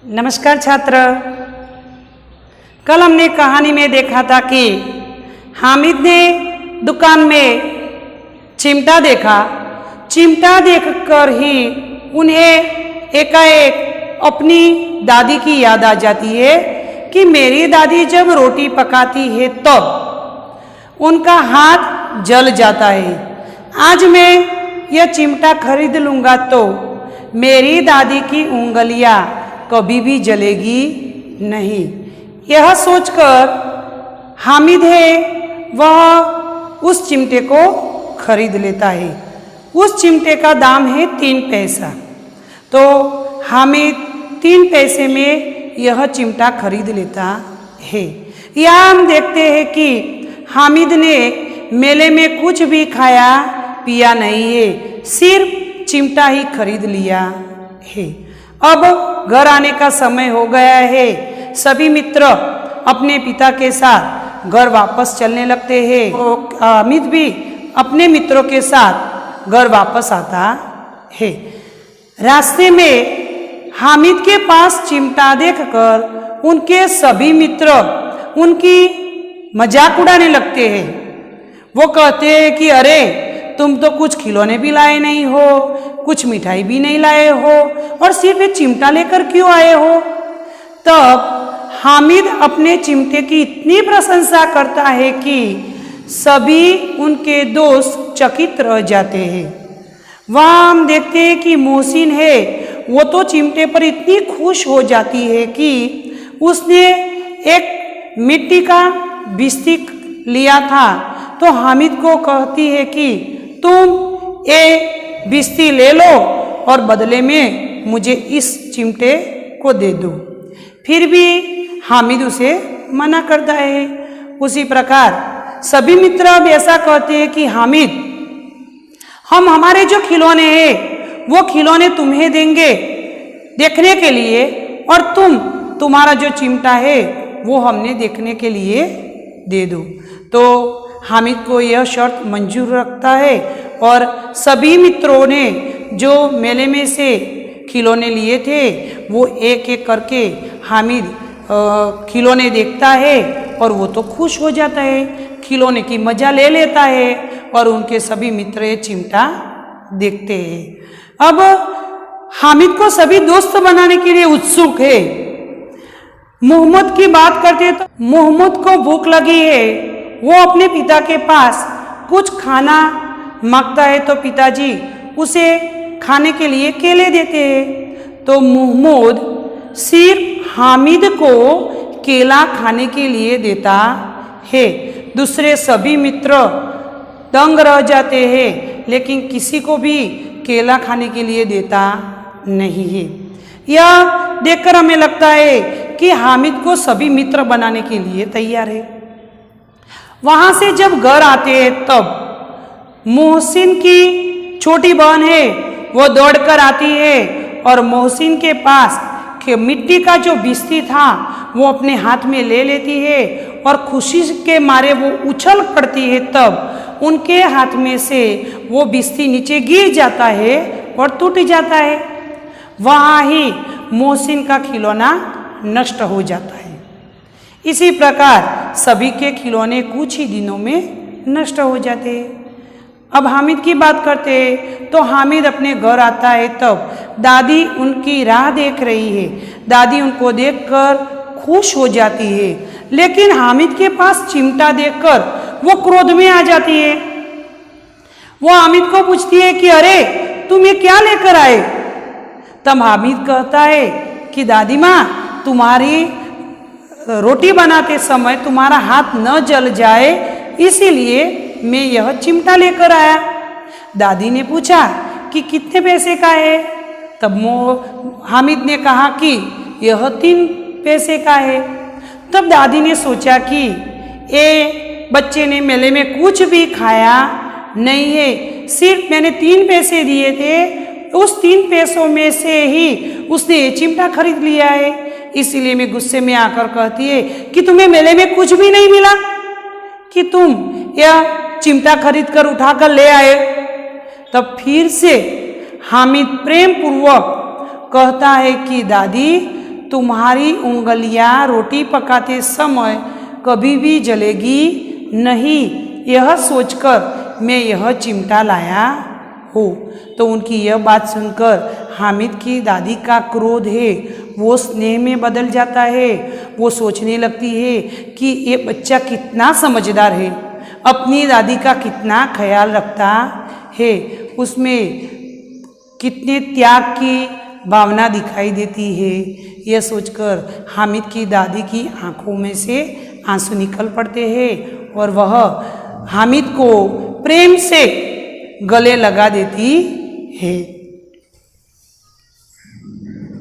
नमस्कार छात्र। कल हमने कहानी में देखा था कि हामिद ने दुकान में चिमटा देखा। चिमटा देखकर ही उन्हें एकाएक अपनी दादी की याद आ जाती है कि मेरी दादी जब रोटी पकाती है तब उनका हाथ जल जाता है। आज मैं यह चिमटा खरीद लूँगा तो मेरी दादी की उंगलियाँ कभी भी जलेगी नहीं। यह सोचकर हामिद है वह उस चिमटे को खरीद लेता है। उस चिमटे का दाम है 3 पैसा। तो हामिद 3 पैसे में यह चिमटा खरीद लेता है। यहाँ हम देखते हैं कि हामिद ने मेले में कुछ भी खाया पिया नहीं है, सिर्फ चिमटा ही खरीद लिया है। अब घर आने का समय हो गया है। सभी मित्र अपने पिता के साथ घर वापस चलने लगते हैं। हामिद भी अपने मित्रों के साथ घर वापस आता है। रास्ते में हामिद के पास चिमटा देखकर उनके सभी मित्र उनकी मजाक उड़ाने लगते हैं। वो कहते हैं कि अरे तुम तो कुछ खिलौने भी लाए नहीं हो, कुछ मिठाई भी नहीं लाए हो और सिर्फ एक चिमटा लेकर क्यों आए हो। तब हामिद अपने चिमटे की इतनी प्रशंसा करता है कि सभी उनके दोस्त चकित रह जाते हैं। वहाँ हम देखते हैं कि मोहसिन है वो तो चिमटे पर इतनी खुश हो जाती है कि उसने एक मिट्टी का बिस्ती लिया था तो हामिद को कहती है कि तुम ये बिस्ती ले लो और बदले में मुझे इस चिमटे को दे दो। फिर भी हामिद उसे मना करता है। उसी प्रकार सभी मित्र अब ऐसा कहते हैं कि हामिद हम हमारे जो खिलौने हैं वो खिलौने तुम्हें देंगे देखने के लिए और तुम्हारा जो चिमटा है वो हमने देखने के लिए दे दो। तो हामिद को यह शर्त मंजूर रखता है और सभी मित्रों ने जो मेले में से खिलौने लिए थे वो एक एक करके हामिद खिलौने देखता है और वो तो खुश हो जाता है, खिलौने की मजा ले लेता है और उनके सभी मित्र ये चिमटा देखते हैं। अब हामिद को सभी दोस्त बनाने के लिए उत्सुक है। मोहम्मद की बात करते तो मोहम्मद को भूख लगी है। वो अपने पिता के पास कुछ खाना मांगता है तो पिताजी उसे खाने के लिए केले देते हैं। तो मोहम्मद सिर्फ हामिद को केला खाने के लिए देता है। दूसरे सभी मित्र दंग रह जाते हैं लेकिन किसी को भी केला खाने के लिए देता नहीं है। यह देखकर हमें लगता है कि हामिद को सभी मित्र बनाने के लिए तैयार है। वहाँ से जब घर आते हैं तब मोहसिन की छोटी बहन है वो दौड़कर आती है और मोहसिन के पास मिट्टी का जो बिस्ती था वो अपने हाथ में ले लेती है और खुशी के मारे वो उछल पड़ती है। तब उनके हाथ में से वो बिस्ती नीचे गिर जाता है और टूट जाता है। वहाँ ही मोहसिन का खिलौना नष्ट हो जाता है। इसी प्रकार सभी के खिलौने कुछ ही दिनों में नष्ट हो जाते हैं। अब हामिद की बात करते हैं तो हामिद अपने घर आता है तब दादी उनकी राह देख रही है। दादी उनको देखकर खुश हो जाती है लेकिन हामिद के पास चिमटा देखकर वो क्रोध में आ जाती है। वो हामिद को पूछती है कि अरे तुम ये क्या लेकर आए। तब हामिद कहता है कि दादी माँ तुम्हारी रोटी बनाते समय तुम्हारा हाथ न जल जाए इसीलिए मैं यह चिमटा लेकर आया। दादी ने पूछा कि कितने पैसे का है। तब हामिद ने कहा कि यह 3 पैसे का है। तब दादी ने सोचा कि ये बच्चे ने मेले में कुछ भी खाया नहीं है, सिर्फ मैंने 3 पैसे दिए थे, उस 3 पैसों में से ही उसने ये चिमटा खरीद लिया है। इसीलिए मैं गुस्से में आकर कहती है कि तुम्हें मेले में कुछ भी नहीं मिला कि तुम यह चिमटा खरीद कर उठा कर ले आए। तब फिर से हामिद प्रेम पूर्वक कहता है कि दादी, तुम्हारी उंगलियां रोटी पकाते समय कभी भी जलेगी नहीं, यह सोचकर मैं यह चिमटा लाया हूँ। तो उनकी यह बात सुनकर हामिद की दादी का क्रोध है वो स्नेह में बदल जाता है। वो सोचने लगती है कि ये बच्चा कितना समझदार है, अपनी दादी का कितना ख्याल रखता है, उसमें कितने त्याग की भावना दिखाई देती है। यह सोचकर हामिद की दादी की आंखों में से आंसू निकल पड़ते हैं और वह हामिद को प्रेम से गले लगा देती है।